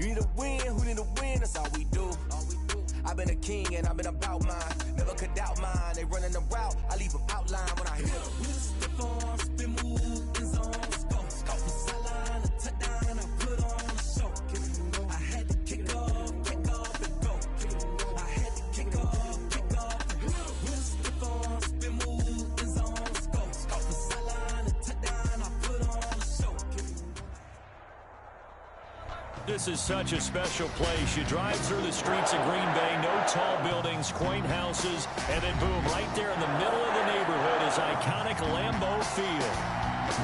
You need a win, who need a win? That's all we do. I've been a king and I've been about mine. Never could doubt mine. They running the route, I leave them outline when I hit them. Stiff arm, spin move, in zone, scope for sideline, a touchdown, I put on a show. I had to kick off and go. I had to kick off and go. Stiff arm, spin move, in zone, scope for sideline, a touchdown, I put on a show. This is such a special place. You drive through the streets of Green Bay, no tall buildings, quaint houses, and then boom, right there in the middle of the neighborhood is iconic Lambeau Field.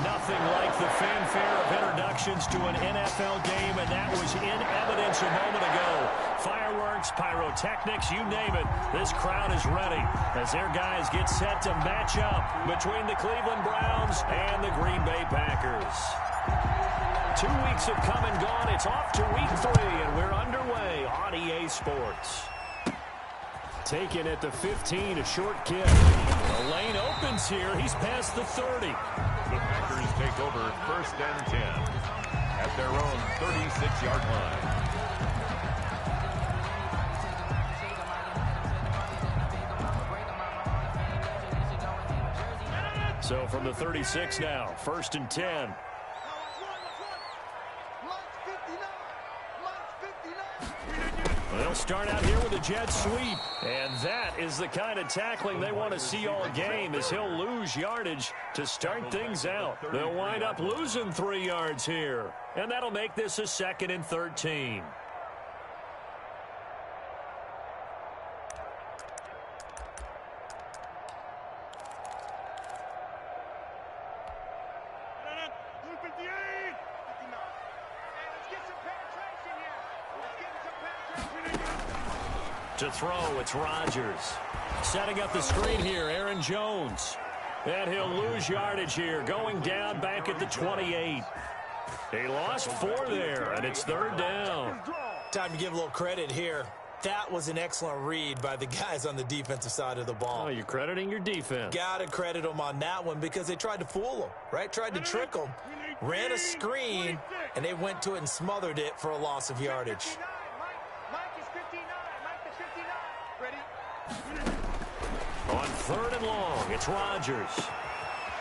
Nothing like the fanfare of introductions to an NFL game, and that was in evidence a moment ago. Fireworks, pyrotechnics, you name it. This crowd is ready as their guys get set to match up between the Cleveland Browns and the Green Bay Packers. 2 weeks have come and gone. It's off to week 3, and we're underway on EA Sports. Taken at the 15, a short kick. The lane opens here. He's past the 30. The Packers take over 1st and 10 at their own 36-yard line. So from the 36 now, 1st and 10. They'll start out here with a jet sweep. And that is the kind of tackling they want to see all game, as he'll lose yardage to start things out. They'll wind up losing 3 yards here. And that'll make this a 2nd and 13. To throw, it's Rodgers. Setting up the screen here, Aaron Jones. And he'll lose yardage here, going down back at the 28. He lost 4 there, and it's 3rd down. Time to give a little credit here. That was an excellent read by the guys on the defensive side of the ball. Oh, you're crediting your defense. Got to credit them on that one because they tried to fool them, right? Tried to trick them. Ran a screen, and they went to it and smothered it for a loss of yardage. On 3rd and long, it's Rodgers.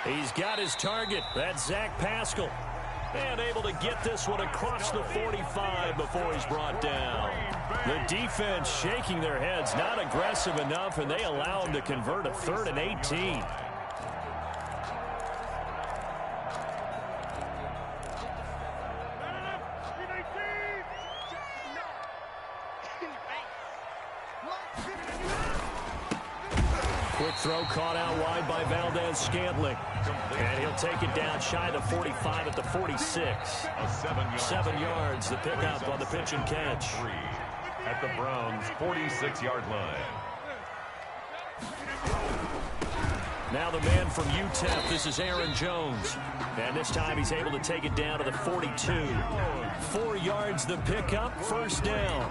He's got his target. That's Zach Pascal. And able to get this one across the 45 before he's brought down. The defense shaking their heads, not aggressive enough, and they allow him to convert a 3rd and 18. Quick throw caught out wide by Valdez-Scantling. And he'll take it down shy of 45 at the 46. 7 yards, the pickup on the pitch and catch. At the Browns' 46-yard line. Now the man from UTEP, this is Aaron Jones. And this time he's able to take it down to the 42. 4 yards the pickup, 1st down.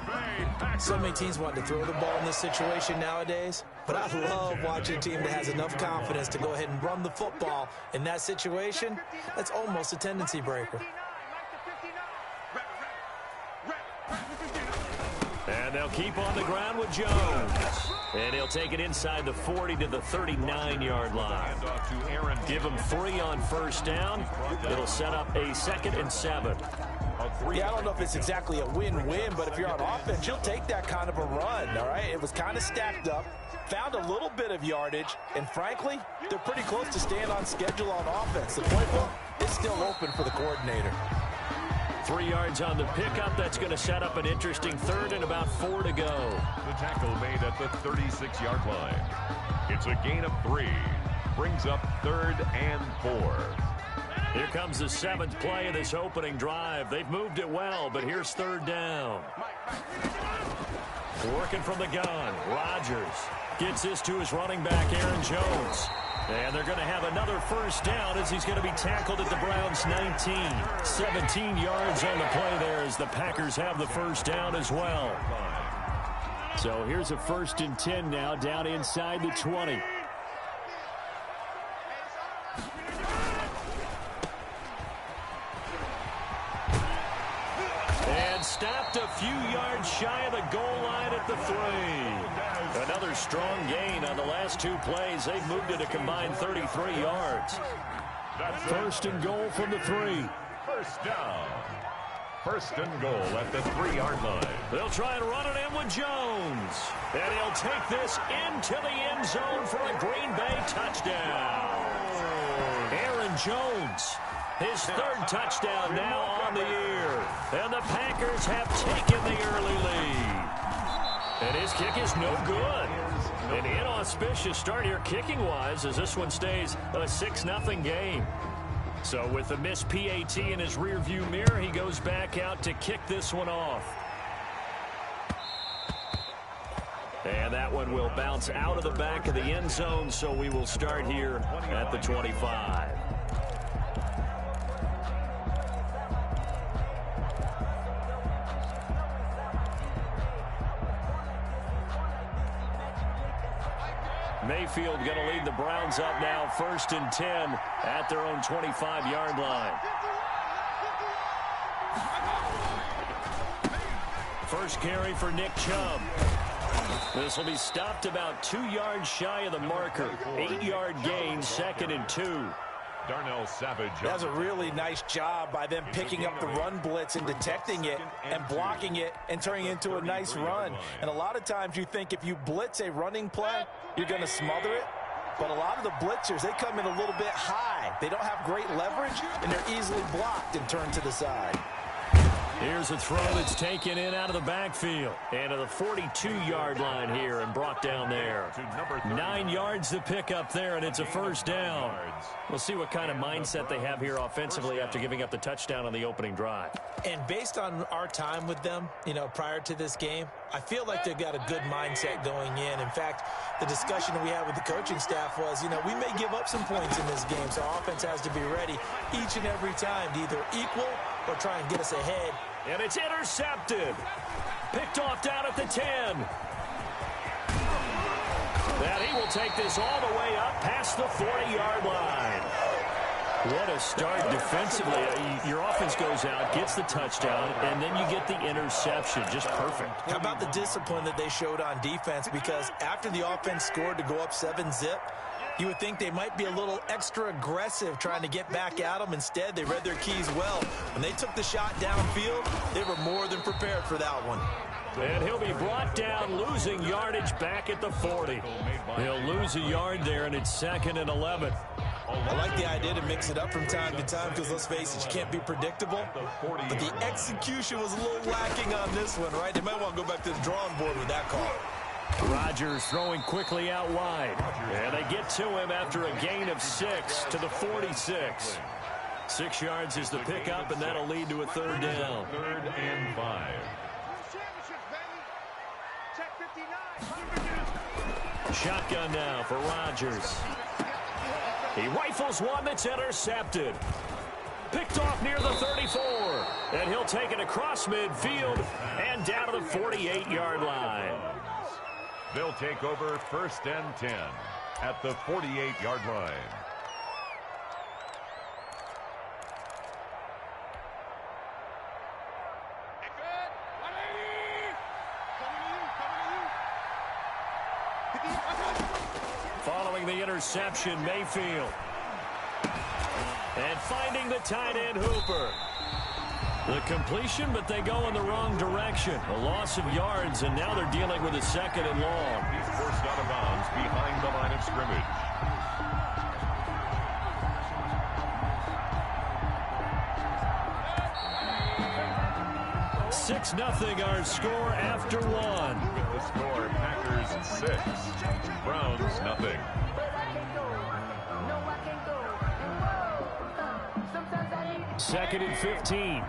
So many teams want to throw the ball in this situation nowadays, but I love watching a team that has enough confidence to go ahead and run the football. In that situation, that's almost a tendency breaker. And they'll keep on the ground with Jones. And he'll take it inside the 40 to the 39-yard line. Give him 3 on 1st down. It'll set up a 2nd and 7. Yeah, I don't know if it's exactly a win-win, but if you're on offense, you'll take that kind of a run, all right? It was kind of stacked up, found a little bit of yardage, and frankly, they're pretty close to staying on schedule on offense. The playbook is still open for the coordinator. 3 yards on the pickup. That's going to set up an interesting 3rd and about 4 to go. The tackle made at the 36-yard line. It's a gain of 3. Brings up 3rd and 4. Here comes the 7th play of this opening drive. They've moved it well, but here's 3rd down. Working from the gun, Rodgers gets this to his running back, Aaron Jones. And they're going to have another 1st down as he's going to be tackled at the Browns' 19. 17 yards on the play there as the Packers have the 1st down as well. So here's a 1st and 10 now down inside the 20. And stopped a few yards shy of the goal line at the 3. Another strong gain on the last 2 plays. They've moved it a combined 33 yards. First and goal from the 3. First down. First and goal at the 3-yard line. They'll try and run it in with Jones. And he'll take this into the end zone for a Green Bay touchdown. Aaron Jones, his 3rd touchdown now on the year. And the Packers have taken the early lead. And his kick is no good. An inauspicious start here kicking-wise as this one stays a 6-0 game. So with the missed PAT in his rearview mirror, he goes back out to kick this one off. And that one will bounce out of the back of the end zone, so we will start here at the 25. Mayfield going to lead the Browns up now, 1st and 10 at their own 25-yard line. First carry for Nick Chubb. This will be stopped about 2 yards shy of the marker. 8-yard gain, 2nd and 2. Darnell Savage. That's a really nice job by them picking up the run blitz and detecting it and blocking it and turning it into a nice run. And a lot of times you think if you blitz a running play, you're going to smother it. But a lot of the blitzers, they come in a little bit high. They don't have great leverage, and they're easily blocked and turned to the side. Here's a throw that's taken in out of the backfield. And to the 42-yard line here and brought down there. 9 yards to pick up there, and it's a first down. We'll see what kind of mindset they have here offensively after giving up the touchdown on the opening drive. And based on our time with them, prior to this game, I feel like they've got a good mindset going in. In fact, the discussion that we had with the coaching staff was, we may give up some points in this game, so our offense has to be ready each and every time to either equal or try and get us ahead. And it's intercepted. Picked off down at the 10. That he will take this all the way up past the 40-yard line. What a start defensively. Your offense goes out, gets the touchdown, and then you get the interception. Just perfect. How about the discipline that they showed on defense? Because after the offense scored to go up 7-zip, you would think they might be a little extra aggressive trying to get back at them. Instead, they read their keys well. When they took the shot downfield, they were more than prepared for that one. And he'll be brought down, losing yardage back at the 40. He'll lose a yard there, and it's 2nd and 11. I like the idea to mix it up from time to time because, let's face it, you can't be predictable. But the execution was a little lacking on this one, right? They might want to go back to the drawing board with that call. Rodgers throwing quickly out wide. And they get to him after a gain of 6 to the 46. 6 yards is the pickup, and that'll lead to a 3rd down. 3rd and 5. Shotgun now for Rodgers. He rifles one that's intercepted. Picked off near the 34. And he'll take it across midfield and down to the 48-yard line. They'll take over 1st and 10 at the 48-yard line. Following the interception, Mayfield. And finding the tight end, Hooper. The completion, but they go in the wrong direction. A loss of yards, and now they're dealing with a 2nd and long. He's forced out of bounds behind the line of scrimmage. Six 0 our score after one. The score, Packers 6, Browns 0. Second and 15.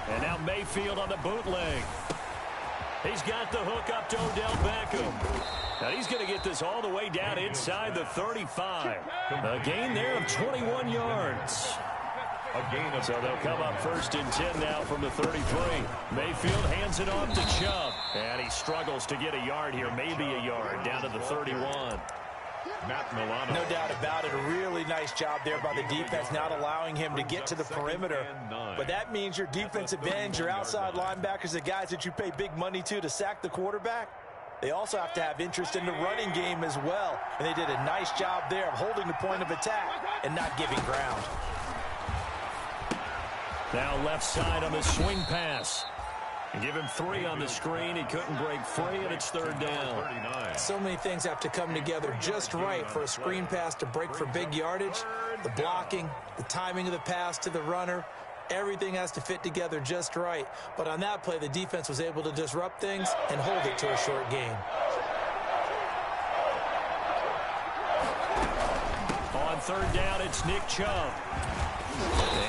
And now Mayfield on the bootleg. He's got the hook up to Odell Beckham. Now he's going to get this all the way down inside the 35. A gain there of 21 yards. So they'll come up 1st and 10 now from the 33. Mayfield hands it off to Chubb. And he struggles to get a yard here, maybe a yard, down to the 31. No doubt about it. A really nice job there by the defense, not allowing him to get to the perimeter. But that means your defensive ends, your outside linebackers, the guys that you pay big money to sack the quarterback, they also have to have interest in the running game as well. And they did a nice job there of holding the point of attack and not giving ground. Now left side on the swing pass. Give him 3 on the screen. He couldn't break free, and it's 3rd down. So many things have to come together just right for a screen pass to break for big yardage. The blocking, the timing of the pass to the runner, everything has to fit together just right. But on that play, the defense was able to disrupt things and hold it to a short gain. On 3rd down, it's Nick Chubb.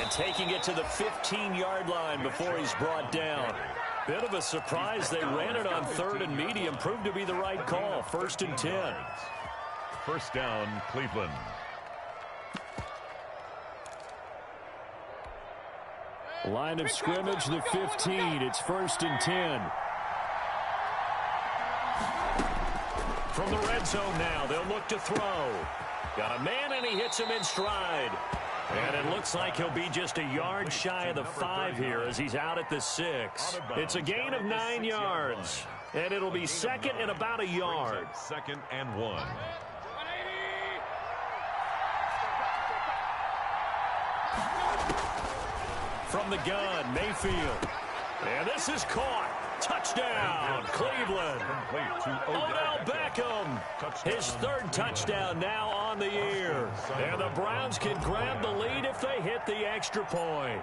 And taking it to the 15-yard line before he's brought down. Bit of a surprise. They ran it on 3rd and medium. Proved to be the right call. 1st and 10. 1st down, Cleveland. Line of scrimmage, the 15. It's 1st and 10. From the red zone now, they'll look to throw. Got a man, and he hits him in stride. And it looks like he'll be just a yard shy of the 5 here as he's out at the 6. It's a gain of 9 yards. And it'll be 2nd and about a yard. 2nd and 1. From the gun, Mayfield. And this is caught. Touchdown, Cleveland. Odell Beckham. His 3rd touchdown now on the year. And the Browns can grab the lead if they hit the extra point.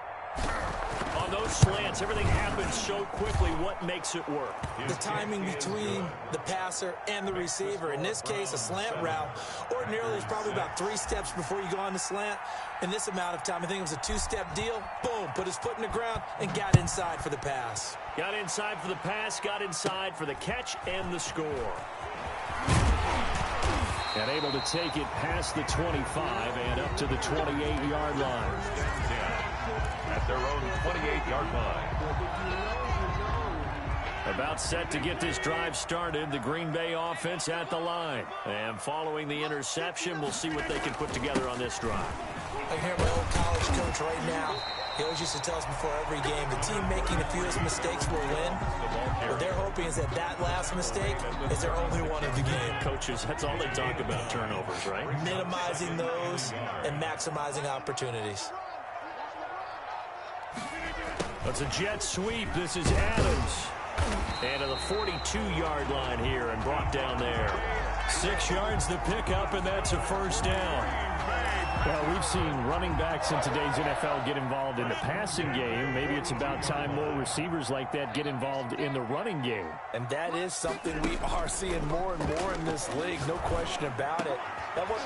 On those slants, everything happens so quickly. What makes it work? The timing between the passer and the receiver. In this case, a slant route. Ordinarily, it's probably about 3 steps before you go on the slant. In this amount of time, I think it was a 2-step deal. Boom, put his foot in the ground and got inside for the pass. Got inside for the pass, got inside for the catch and the score. And able to take it past the 25 and up to the 28-yard line. At their own 28-yard line. About set to get this drive started, the Green Bay offense at the line. And following the interception, we'll see what they can put together on this drive. I hear my old college coach right now. He always used to tell us before every game, the team making the fewest mistakes will win. What they're hoping is that that last mistake is their only one of the game. Coaches, that's all they talk about, turnovers, right? Minimizing those and maximizing opportunities. That's a jet sweep. This is Adams. And to the 42-yard line here and brought down there. 6 yards the pickup, and that's a 1st down. Well, we've seen running backs in today's NFL get involved in the passing game. Maybe it's about time more receivers like that get involved in the running game. And that is something we are seeing more and more in this league, no question about it.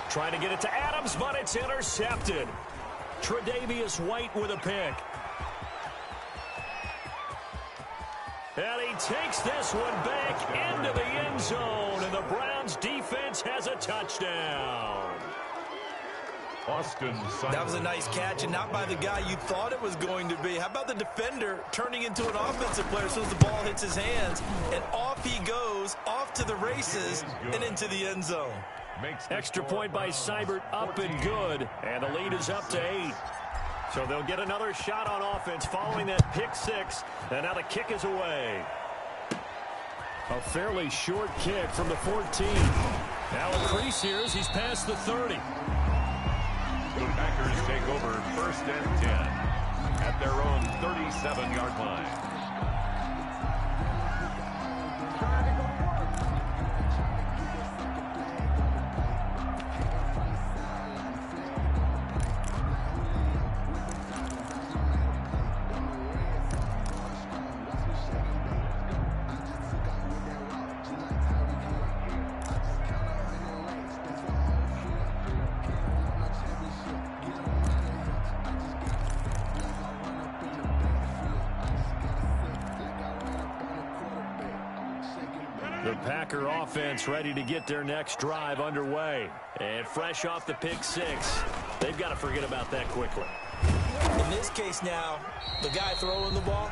Trying to get it to Adams, but it's intercepted. Tre'Davious White with a pick. And he takes this one back into the end zone, and the Browns defense has a touchdown. That was a nice catch, and not by the guy you thought it was going to be. How about the defender turning into an offensive player as soon as the ball hits his hands, and off he goes, off to the races, and into the end zone. Extra point by Seibert, up and good, and the lead is up to 8. So they'll get another shot on offense following that pick 6, and now the kick is away. A fairly short kick from the 14. Now a crease here as he's past the 30. The Packers take over 1st and 10 at their own 37-yard line. The Packer offense ready to get their next drive underway. And fresh off the pick 6, they've got to forget about that quickly. In this case now, the guy throwing the ball,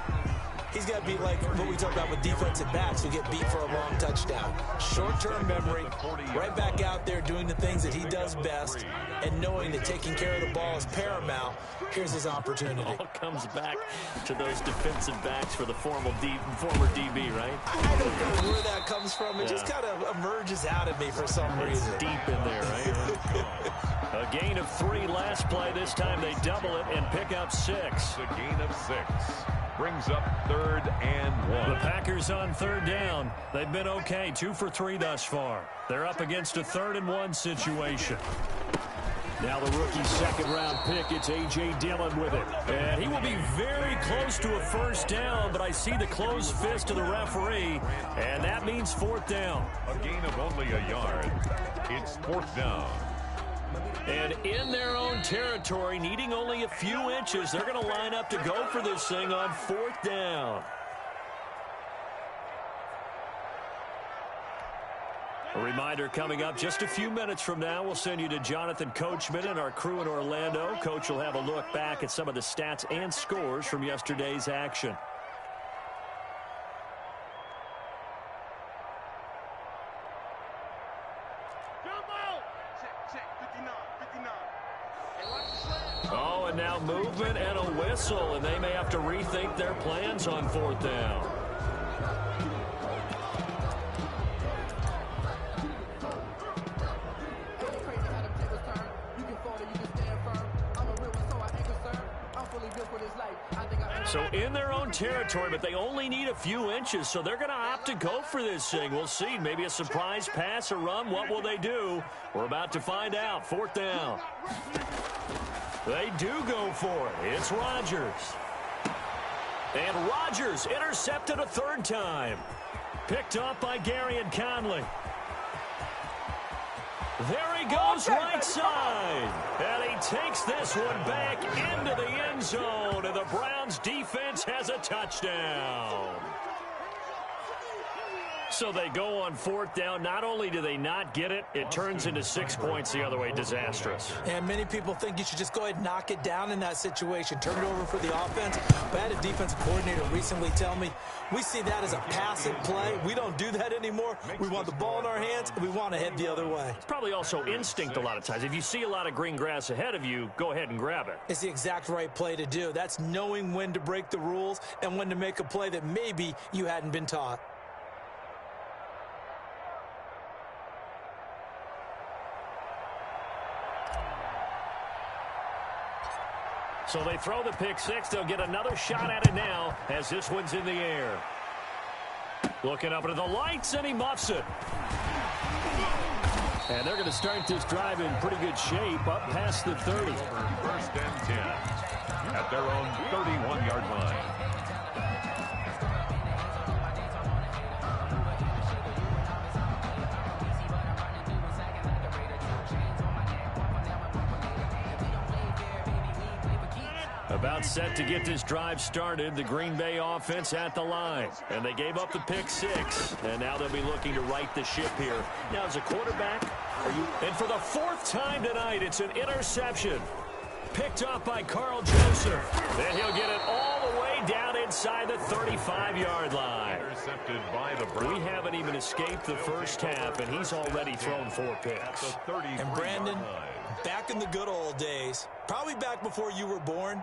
he's got to be like what we talk about with defensive backs who get beat for a long touchdown. Short-term memory, right back out there doing the things things that he does best, and knowing that taking care of the ball is paramount, here's his opportunity. It all comes back to those defensive backs for the former DB, right? I don't know where that comes from. It just kind of emerges out of me for some reason. It's deep in there, right? A gain of 3 last play. This time they double it and pick up 6. A gain of 6. Brings up 3rd and 1. The Packers on 3rd down. They've been okay, 2 for 3 thus far. They're up against a 3rd and 1 situation. Now the rookie 2nd-round pick, it's A.J. Dillon with it. And he will be very close to a 1st down, but I see the closed fist of the referee, and that means 4th down. A gain of only a yard. It's 4th down. And in their own territory, needing only a few inches, they're going to line up to go for this thing on 4th down. A reminder coming up just a few minutes from now, we'll send you to Jonathan Coachman and our crew in Orlando. Coach will have a look back at some of the stats and scores from yesterday's action. Oh, and now movement and a whistle, and they may have to rethink their plans on 4th down. So in their own territory, but they only need a few inches, so they're going to opt to go for this thing. We'll see. Maybe a surprise pass or run. What will they do? We're about to find out. 4th down. They do go for it. It's Rodgers. And Rodgers intercepted a 3rd time. Picked up by Gary and Conley. There he goes, right side. And he takes this one back into the end zone. And the Browns defense has a touchdown. So they go on 4th down. Not only do they not get it, it turns into 6 points the other way. Disastrous. And many people think you should just go ahead and knock it down in that situation. Turn it over for the offense. But I had a defensive coordinator recently tell me, we see that as a passive play. We don't do that anymore. We want the ball in our hands, and we want to head the other way. It's probably also instinct a lot of times. If you see a lot of green grass ahead of you, go ahead and grab it. It's the exact right play to do. That's knowing when to break the rules and when to make a play that maybe you hadn't been taught. So they throw the pick 6. They'll get another shot at it now as this one's in the air. Looking up into the lights, and he muffs it. And they're going to start this drive in pretty good shape up past the 30. 1st and 10 at their own 31-yard line. About set to get this drive started, the Green Bay offense at the line. And they gave up the pick 6. And now they'll be looking to right the ship here. Now, as a quarterback, and for the 4th time tonight, it's an interception. Picked up by Carl Joseph. And he'll get it all the way down inside the 35-yard line. Intercepted by the Browns. We haven't even escaped the first half, and he's already thrown 4 picks. And Brandon, back in the good old days, probably back before you were born,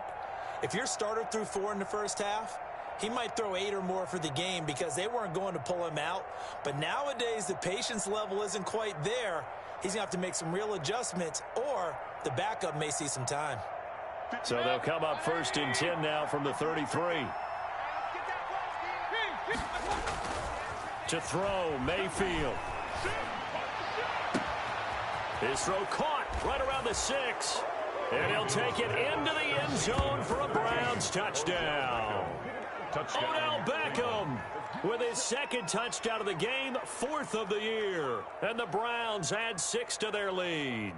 if your starter threw 4 in the first half, he might throw 8 or more for the game because they weren't going to pull him out. But nowadays, the patience level isn't quite there. He's going to have to make some real adjustments, or the backup may see some time. So they'll come up 1st and 10 now from the 33. To throw, Mayfield. His throw caught right around the 6. And he'll take it into the end zone for a Browns touchdown. Odell Beckham with his 2nd touchdown of the game, 4th of the year. And the Browns add 6 to their lead.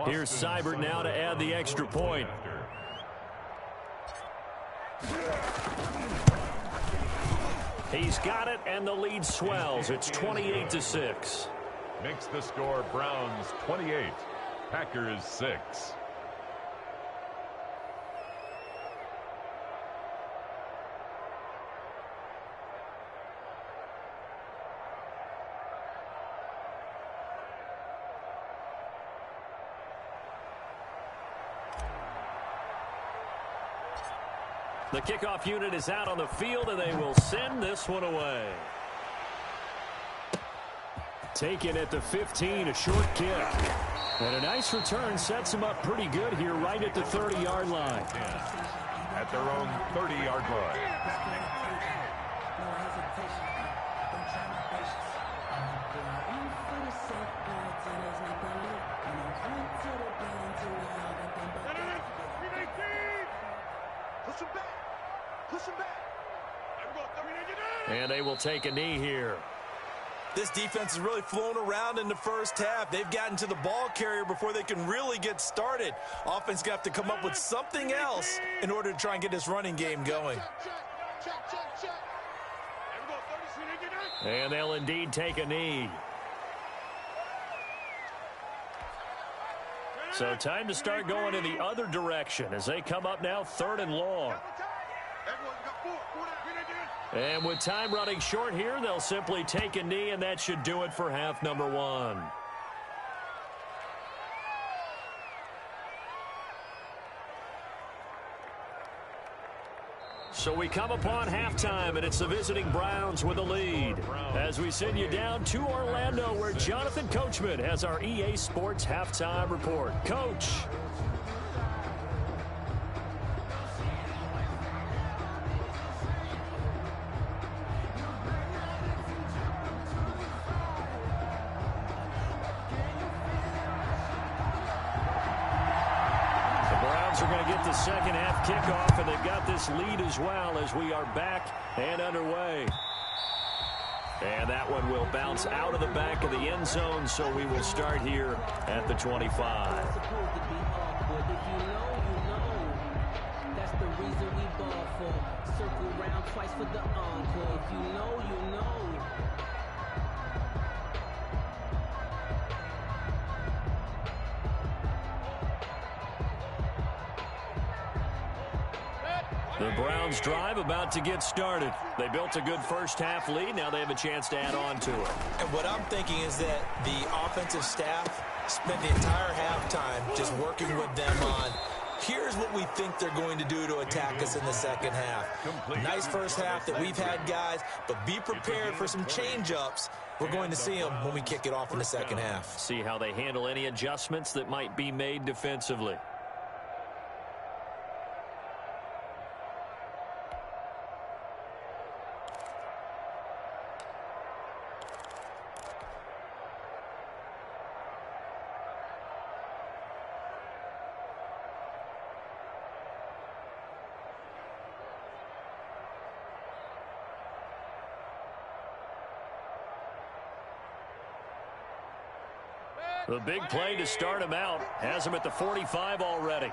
Here's Seibert now to add the extra point. He's got it, and the lead swells. It's 28-6. Makes the score Browns 28, Packers 6. The kickoff unit is out on the field, and they will send this one away. Taken at the 15, a short kick. And a nice return sets them up pretty good here right at the 30-yard line. At their own 30-yard line. And they will take a knee here. This defense is really flown around in the first half. They've gotten to the ball carrier before they can really get started. Offense got to come up with something else in order to try and get this running game going. And they'll indeed take a knee. So time to start going in the other direction as they come up now 3rd and long. And with time running short here, they'll simply take a knee, and that should do it for half number 1. So we come upon halftime, and it's the visiting Browns with the lead. As we send you down to Orlando, where Jonathan Coachman has our EA Sports halftime report. Coach. Second half kickoff, and they've got this lead as well as we are back and underway. And that one will bounce out of the back of the end zone, so we will start here at the 25. That's the reason we ball for. Circle round twice for the encore. If you know, you know. The Browns drive about to get started. They built a good first half lead. Now they have a chance to add on to it. And what I'm thinking is that the offensive staff spent the entire halftime just working with them on, here's what we think they're going to do to attack us in the second half. Nice first half that we've had, guys, but be prepared for some change-ups. We're going to see them when we kick it off in the second half. See how they handle any adjustments that might be made defensively. The big play to start him out has him at the 45 already.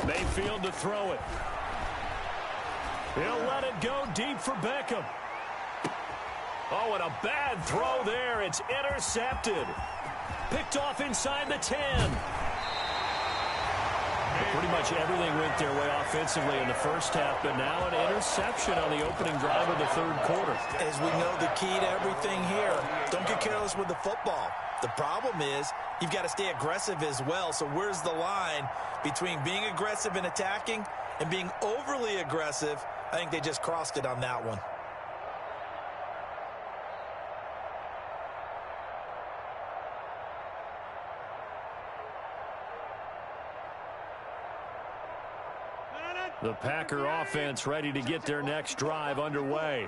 Mayfield to throw it. He'll let it go deep for Beckham. Oh, and a bad throw there. It's intercepted. Picked off inside the 10. Pretty much everything went their way offensively in the first half, but now an interception on the opening drive of the third quarter. As we know, the key to everything here, don't get careless with the football. The problem is you've got to stay aggressive as well. So where's the line between being aggressive and attacking and being overly aggressive? I think they just crossed it on that one. The Packer offense ready to get their next drive underway.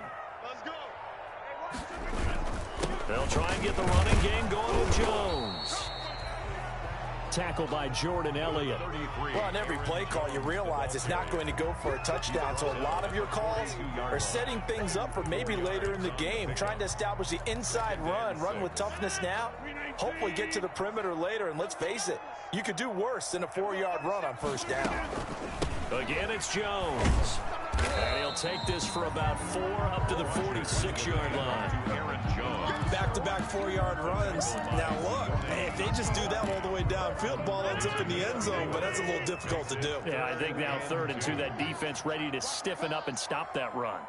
They'll try and get the running game going with Jones. Tackle by Jordan Elliott. Well, on every play call, you realize it's not going to go for a touchdown. So a lot of your calls are setting things up for maybe later in the game, trying to establish the inside run with toughness now, hopefully get to the perimeter later. And let's face it, you could do worse than a 4-yard run on first down. Again, it's Jones. And he'll take this for about 4 up to the 46-yard line. Back-to-back 4-yard runs. Now, look, if they just do that all the way downfield, ball ends up in the end zone, but that's a little difficult to do. Yeah, I think now 3rd and 2, that defense ready to stiffen up and stop that run.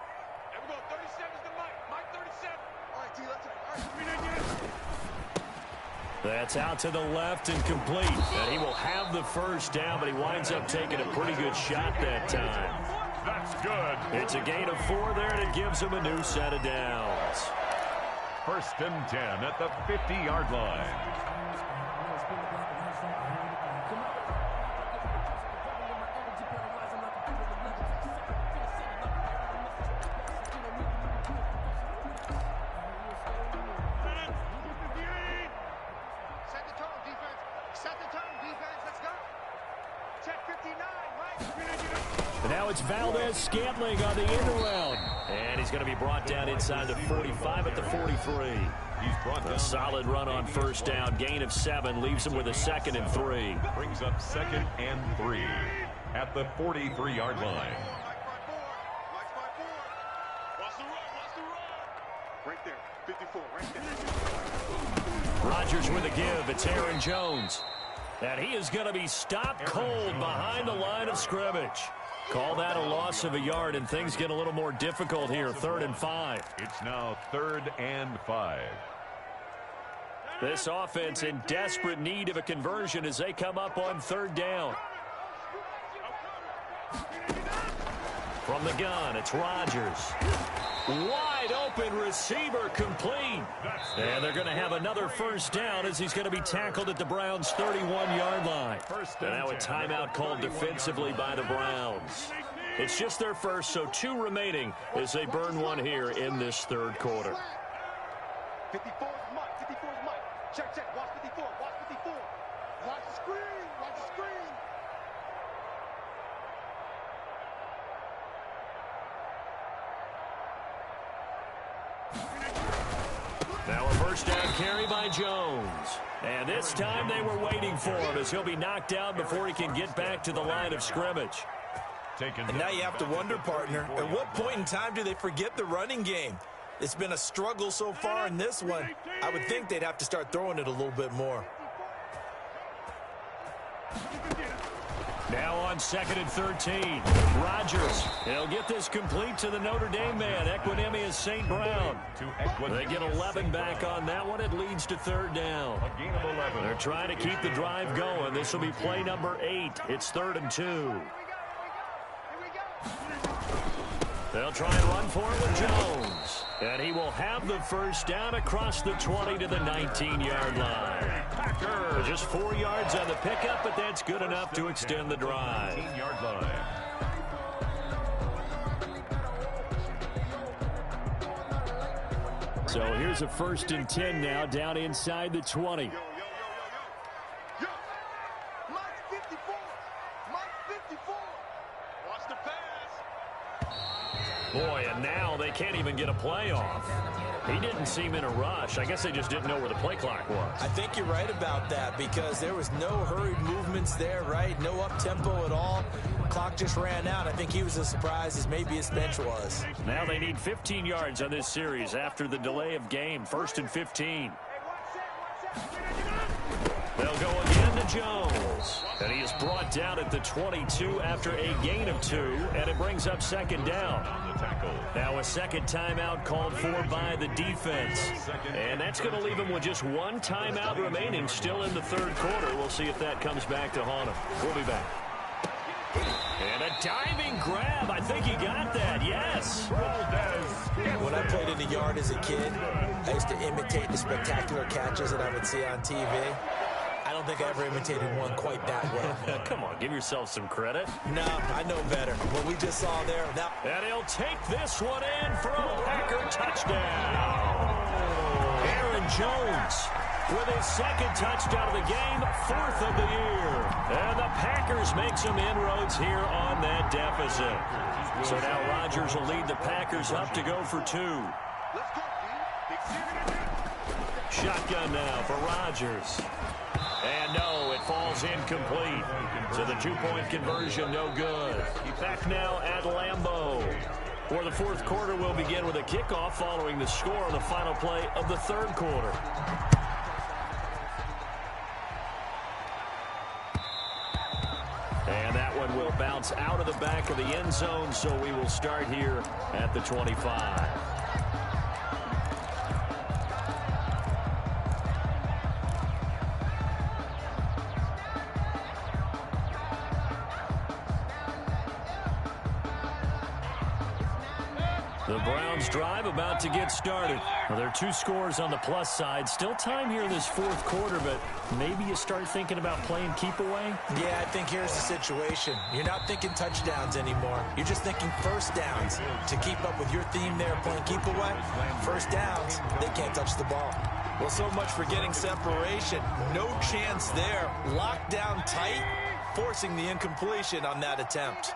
That's out to the left and complete. And he will have the first down, but he winds up taking a pretty good shot that time. That's good. It's a gain of 4 there, and it gives him a new set of downs. 1st and 10 at the 50-yard line. Scantling on the end around. And he's going to be brought down inside the 45 at the 43. He's brought down. A solid run on first down. Gain of 7 leaves him with a 2nd and 3. Brings up 2nd and 3 at the 43-yard line. Right there, 54, right there. Rodgers with a give. It's Aaron Jones. And he is going to be stopped cold behind the line of scrimmage. Call that a loss of a yard, and things get a little more difficult here. 3rd and 5. It's now 3rd and 5. This offense in desperate need of a conversion as they come up on 3rd down. From the gun, it's Rodgers. Wide open receiver complete. And they're going to have another first down as he's going to be tackled at the Browns' 31-yard line. And now a timeout called defensively by the Browns. It's just their first, so 2 remaining as they burn one here in this 3rd quarter. 54 is Mike, 54 is Mike. Check, watch 54, watch 54. Watch the screen, watch the screen. Now a first down carry by Jones. And this time they were waiting for him as he'll be knocked down before he can get back to the line of scrimmage. And now you have to wonder, partner, at what point in time do they forget the running game? It's been a struggle so far in this one. I would think they'd have to start throwing it a little bit more. Now on 2nd and 13. Rodgers. He'll get this complete to the Notre Dame man. Equinemius St. Brown. They get 11 back on that one. It leads to 3rd down. A gain of 11. They're trying to keep the drive going. This will be play number 8. It's 3rd and 2. They'll try and run for it with Jones. And he will have the first down across the 20 to the 19-yard line. Packers. Just 4 yards on the pickup, but that's good enough to extend the drive. 19-yard line. So here's a 1st and 10 now down inside the 20. Boy, and now they can't even get a play off. He didn't seem in a rush. I guess they just didn't know where the play clock was. I think you're right about that because there was no hurried movements there, right? No up-tempo at all. Clock just ran out. I think he was as surprised as maybe his bench was. Now they need 15 yards on this series after the delay of game. 1st and 15. They'll go again to Jones. And he is brought down at the 22 after a gain of 2, and it brings up 2nd down. Now a 2nd timeout called for by the defense. And that's going to leave him with just 1 timeout remaining still in the 3rd quarter. We'll see if that comes back to haunt him. We'll be back. And a diving grab. I think he got that. Yes. When I played in the yard as a kid, I used to imitate the spectacular catches that I would see on TV. I don't think I ever imitated one quite that well. Come on, give yourself some credit. No, I know better. What we just saw there. Now, and he'll take this one in for a Packer touchdown. Aaron Jones with his 2nd touchdown of the game, 4th of the year. And the Packers make some inroads here on that deficit. So now Rodgers will lead the Packers up to go for 2. Shotgun now for Rodgers. And no, it falls incomplete. So the 2-point conversion, no good. Back now at Lambeau, where the 4th quarter will begin with a kickoff following the score on the final play of the 3rd quarter. And that one will bounce out of the back of the end zone, so we will start here at the 25. The Browns drive about to get started. Well, there are 2 scores on the plus side. Still time here in this fourth quarter, but maybe you start thinking about playing keep away? Yeah, I think here's the situation. You're not thinking touchdowns anymore. You're just thinking first downs. To keep up with your theme there, playing keep away, first downs, they can't touch the ball. Well, so much for getting separation. No chance there. Locked down tight, forcing the incompletion on that attempt.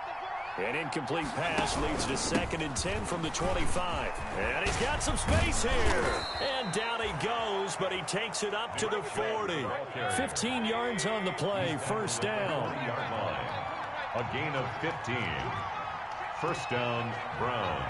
An incomplete pass leads to 2nd and 10 from the 25. And he's got some space here. And down he goes, but he takes it up to the 40. 15 yards on the play, first down. A gain of 15. First down, Browns.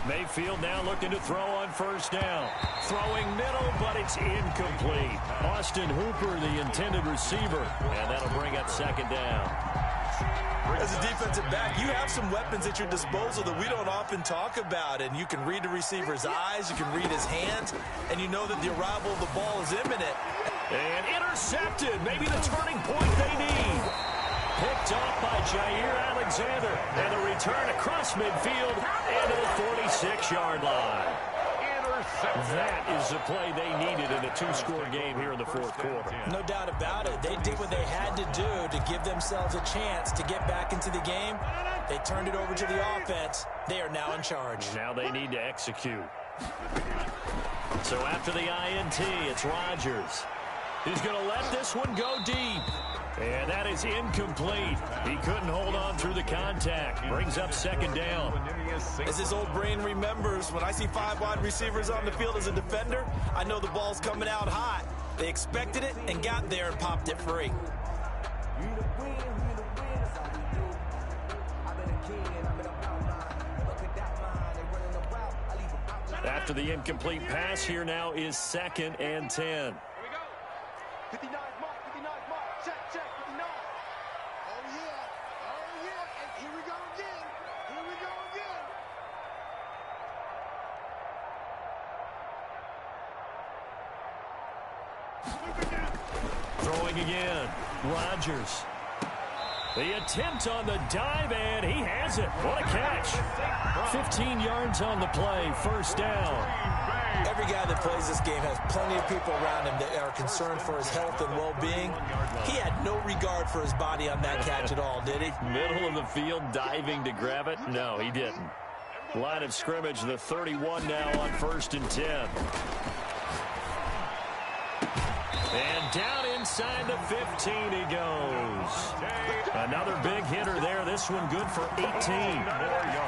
Mayfield now looking to throw on first down. Throwing middle, but it's incomplete. Austin Hooper, the intended receiver, and that'll bring up 2nd down. As a defensive back, you have some weapons at your disposal that we don't often talk about, and you can read the receiver's eyes, you can read his hands, and you know that the arrival of the ball is imminent. And intercepted, maybe the turning point they need. Picked off by Jair Alexander, and a return across midfield into the 46-yard line. That is the play they needed in a 2-score game here in the fourth quarter. No doubt about it. They did what they had to do to give themselves a chance to get back into the game. They turned it over to the offense. They are now in charge. Now they need to execute. So after the INT, it's Rodgers. He's going to let this one go deep. And that is incomplete. He couldn't hold on through the contact. Brings up 2nd down. As his old brain remembers, when I see 5 wide receivers on the field as a defender, I know the ball's coming out hot. They expected it and got there and popped it free. After the incomplete pass, here now is 2nd and 10. 59 mark, 59 mark. Check, 59. Oh, yeah. And here we go again. Throwing again. Rodgers. The attempt on the dive, and he has it. What a catch. 15 yards on the play, first down. Every guy that plays this game has plenty of people around him that are concerned for his health and well-being. He had no regard for his body on that catch at all, did he? Middle of the field, diving to grab it? No, he didn't. Line of scrimmage, the 31 now on 1st and 10. And down inside the 15 he goes. Another big hitter there. This one good for 18.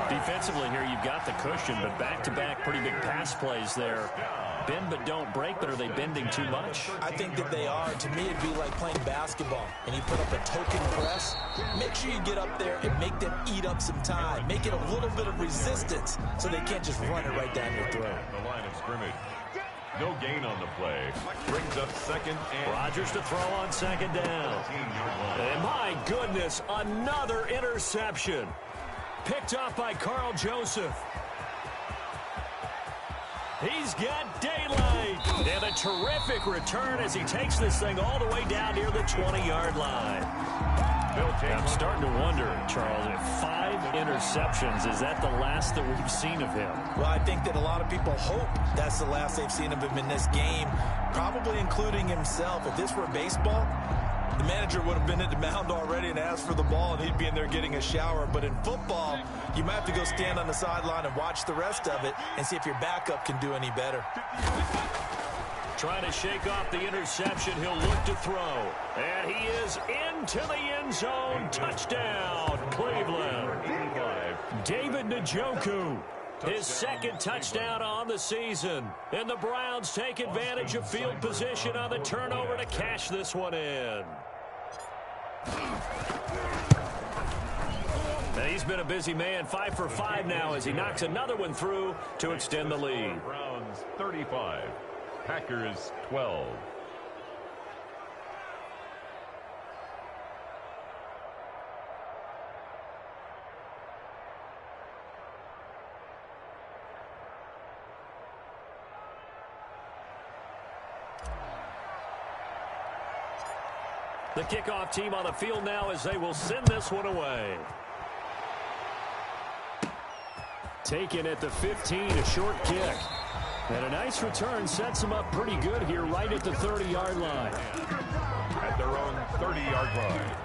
Defensively here, you've got the cushion, but back-to-back pretty big pass plays there. Bend but don't break, but are they bending too much? I think that they are. To me, it'd be like playing basketball, and you put up a token press. Make sure you get up there and make them eat up some time. Make it a little bit of resistance so they can't just run it right down your throat. The line of scrimmage. No gain on the play. Brings up 2nd and... Rodgers to throw on 2nd down. And my goodness, another interception. Picked off by Carl Joseph. He's got daylight. And a terrific return as he takes this thing all the way down near the 20-yard line. I'm starting to wonder, Charles, if 5 interceptions, is that the last that we've seen of him? Well, I think that a lot of people hope that's the last they've seen of him in this game, probably including himself. If this were baseball, the manager would have been at the mound already and asked for the ball, and he'd be in there getting a shower. But in football, you might have to go stand on the sideline and watch the rest of it and see if your backup can do any better. Trying to shake off the interception. He'll look to throw. And he is into the end zone. Touchdown, Cleveland. David Njoku, his 2nd touchdown on the season. And the Browns take advantage of field position on the turnover to cash this one in. And he's been a busy man. 5 for 5 now as he knocks another one through to extend the lead. Browns 35. Packers 12. The kickoff team on the field now as they will send this one away. Taken at the 15, a short kick. And a nice return sets them up pretty good here right at the 30-yard line. At their own 30-yard line.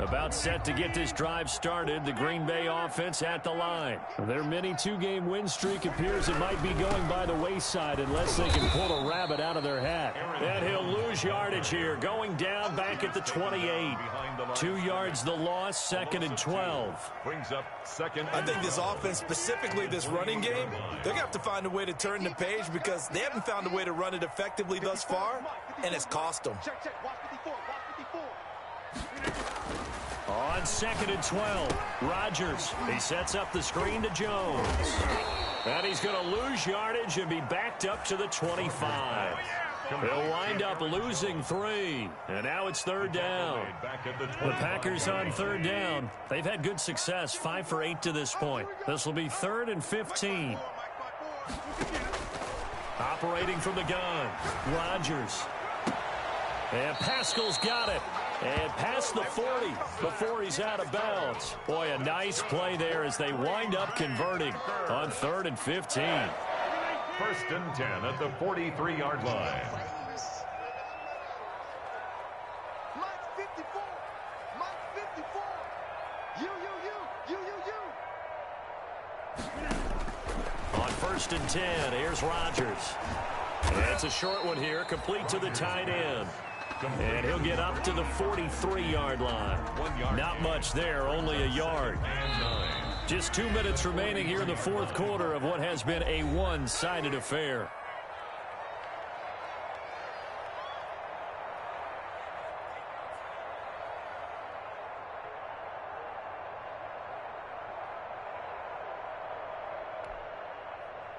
About set to get this drive started, the Green Bay offense at the line. Their mini two-game win streak appears it might be going by the wayside unless they can pull a rabbit out of their hat. And he'll lose yardage here, going down back at the 28. 2 yards the loss, 2nd and 12. Brings up 2nd. I think this offense, specifically this running game, they're going to have to find a way to turn the page because they haven't found a way to run it effectively thus far, and it's cost them. Check, check. Watch 54. Watch 54. On 2nd and 12, Rodgers. He sets up the screen to Jones. And he's going to lose yardage and be backed up to the 25. He'll wind up losing 3. And now it's 3rd down. The Packers on 3rd down. They've had good success, 5 for 8 to this point. This will be 3rd and 15. Operating from the gun, Rodgers. And Pascal's got it. And past the 40 before he's out of bounds. Boy, a nice play there as they wind up converting on 3rd and 15. 1st and 10 at the 43-yard line. Mike 54. Mike 54. You. On 1st and 10, here's Rodgers. And it's a short one here, complete to the tight end. And he'll get up to the 43-yard line. Not much there, only a yard. Just 2 minutes remaining here in the 4th quarter of what has been a one-sided affair.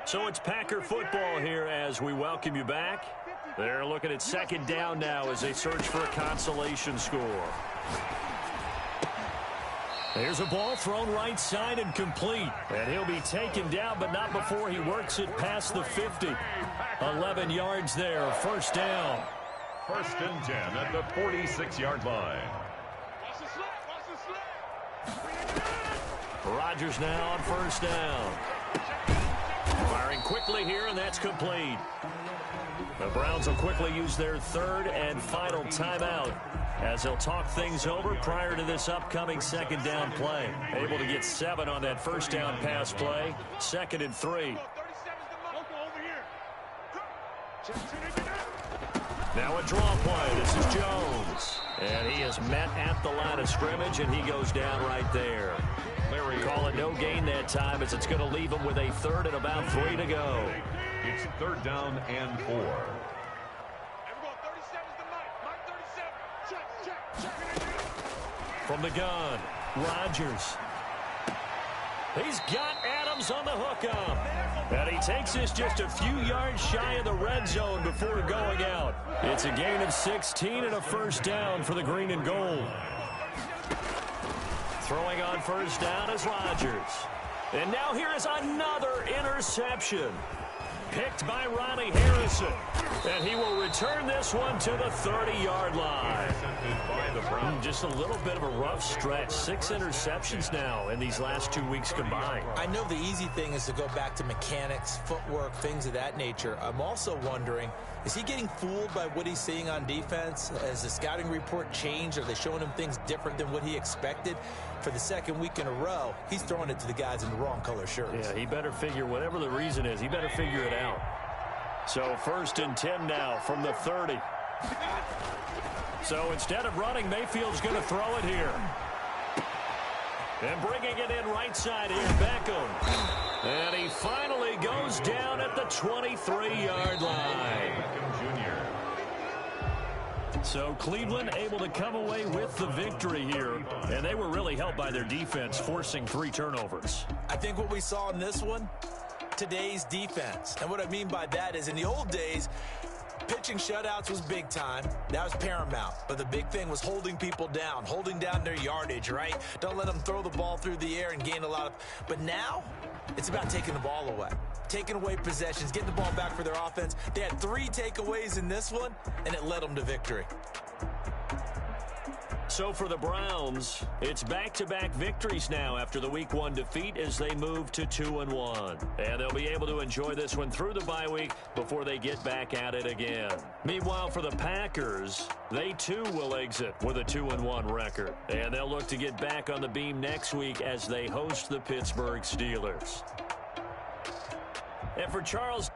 So it's Packer football here as we welcome you back. They're looking at 2nd down now as they search for a consolation score. There's a ball thrown right side and complete. And he'll be taken down, but not before he works it past the 50. 11 yards there, 1st down. 1st and 10 at the 46-yard line. Rodgers now on 1st down. Firing quickly here, and that's complete. The Browns will quickly use their 3rd and final timeout as they'll talk things over prior to this upcoming 2nd down play. Able to get 7 on that 1st down pass play. 2nd and 3. Now a draw play. This is Jones. And he is met at the line of scrimmage, and he goes down right there. Call it no gain that time as it's going to leave him with a 3rd and about 3 to go. It's 3rd down and 4. From the gun, Rodgers. He's got Adams on the hookup. And he takes this just a few yards shy of the red zone before going out. It's a gain of 16 and a 1st down for the green and gold. Throwing on 1st down is Rodgers. And now here is another interception. Picked by Ronnie Harrison. And he will return this one to the 30-yard line. Just a little bit of a rough stretch. 6 interceptions now in these last 2 weeks combined. I know the easy thing is to go back to mechanics, footwork, things of that nature. I'm also wondering, is he getting fooled by what he's seeing on defense? Has the scouting report changed? Are they showing him things different than what he expected? For the 2nd week in a row, he's throwing it to the guys in the wrong color shirts. Yeah, he better figure, whatever the reason is, he better figure it out. So 1st and 10 now from the 30. So instead of running, Mayfield's going to throw it here. And bringing it in right side here, Beckham. And he finally goes down at the 23-yard line. So Cleveland able to come away with the victory here. And they were really helped by their defense, forcing 3 turnovers. I think what we saw in this one, today's defense. And what I mean by that is in the old days, pitching Finishing shutouts was big time. That was paramount. But the big thing was holding people down, holding down their yardage, right? Don't let them throw the ball through the air and gain a lot of... But now, it's about taking the ball away. Taking away possessions, getting the ball back for their offense. They had 3 takeaways in this one, and it led them to victory. So for the Browns, it's back-to-back victories now after the Week 1 defeat as they move to 2-1. And they'll be able to enjoy this one through the bye week before they get back at it again. Meanwhile, for the Packers, they too will exit with a 2-1 record. And they'll look to get back on the beam next week as they host the Pittsburgh Steelers. And for Charles...